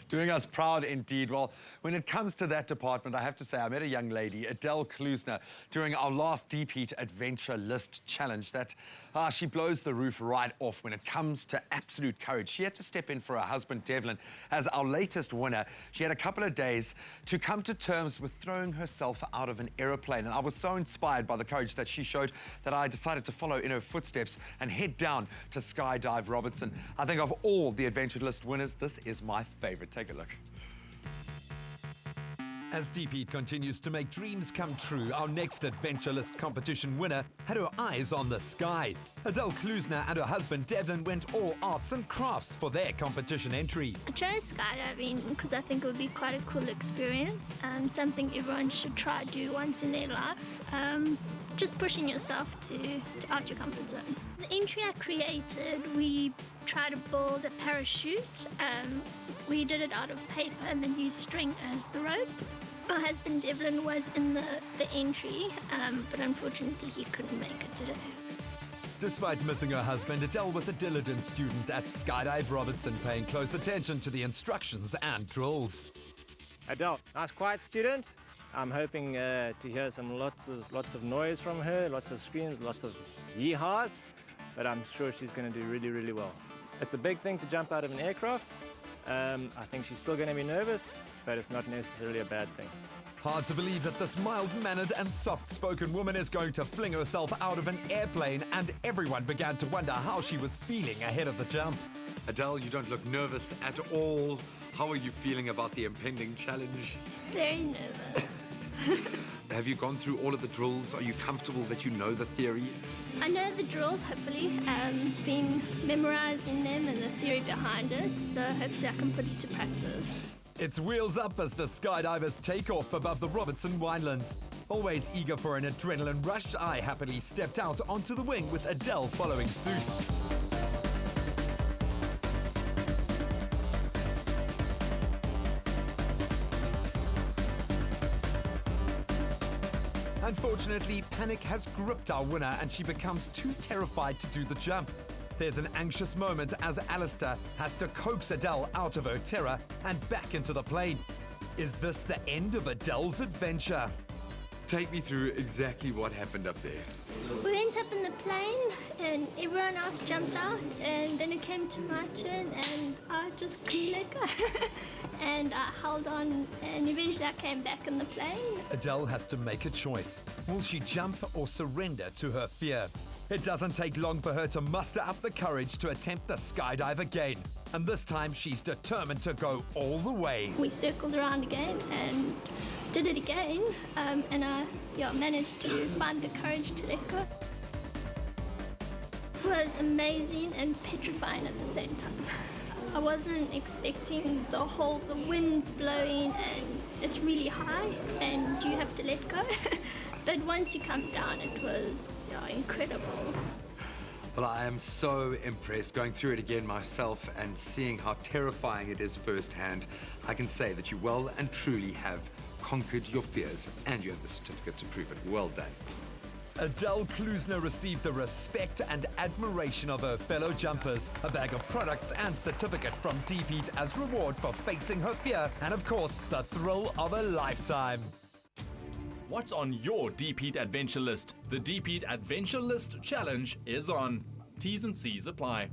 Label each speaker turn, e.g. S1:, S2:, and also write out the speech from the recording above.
S1: Doing us proud indeed. Well, when it comes to that department, I have to say I met a young lady, Adele Klusener, during our last Deep Heat Adventure List Challenge that she blows the roof right off when it comes to absolute courage. She had to step in for her husband, Devlin, as our latest winner. She had a couple of days to come to terms with throwing herself out of an aeroplane. And I was so inspired by the courage that she showed that I decided to follow in her footsteps and head down to Skydive Robertson. I think of all the Adventure List winners, this is my favorite. Take a look.
S2: As Deep Heat continues to make dreams come true, our next Adventure List competition winner had her eyes on the sky. Adele Klusener and her husband Devlin went all arts and crafts for their competition entry.
S3: I chose skydiving because I think it would be quite a cool experience, something everyone should try to do once in their life. Just pushing yourself to out your comfort zone. The entry I created, we tried to build a parachute. We did it out of paper and then used string as the ropes. My husband Devlin was in the entry, but unfortunately he couldn't make it today.
S2: Despite missing her husband, Adele was a diligent student at Skydive Robertson, paying close attention to the instructions and drills.
S4: Adele, nice quiet student. I'm hoping to hear lots of noise from her, lots of screams, lots of yee-haws, but I'm sure she's going to do really, really well. It's a big thing to jump out of an aircraft. I think she's still going to be nervous, but it's not necessarily a bad thing.
S2: Hard to believe that this mild-mannered and soft-spoken woman is going to fling herself out of an airplane, and everyone began to wonder how she was feeling ahead of the jump.
S1: Adele, you don't look nervous at all. How are you feeling about the impending challenge?
S3: Very nervous.
S1: Have you gone through all of the drills? Are you comfortable that you know the theory?
S3: I know the drills, hopefully. Been memorizing them and the theory behind it, so hopefully I can put it to practice.
S2: It's wheels up as the skydivers take off above the Robertson winelands. Always eager for an adrenaline rush, I happily stepped out onto the wing with Adele following suit. Unfortunately, panic has gripped our winner and she becomes too terrified to do the jump. There's an anxious moment as Alistair has to coax Adele out of her terror and back into the plane. Is this the end of Adele's adventure?
S1: Take me through exactly what happened up there.
S3: We went up in the plane and everyone else jumped out, and then it came to my turn and I just couldn't let go. And I held on and eventually I came back in the plane.
S2: Adele has to make a choice. Will she jump or surrender to her fear? It doesn't take long for her to muster up the courage to attempt the skydive again. And this time she's determined to go all the way.
S3: We circled around again and did it again, and I managed to find the courage to let go. It was amazing and petrifying at the same time. I wasn't expecting the wind's blowing and it's really high and you have to let go. But once you come down, it was incredible.
S1: Well, I am so impressed going through it again myself and seeing how terrifying it is firsthand. I can say that you well and truly have conquered your fears, and you have the certificate to prove it. Well done.
S2: Adele Klusener received the respect and admiration of her fellow jumpers, a bag of products and certificate from Deep Heat as reward for facing her fear, and of course, the thrill of a lifetime.
S5: What's on your Deep Heat Adventure List? The Deep Heat Adventure List Challenge is on. T's and C's apply.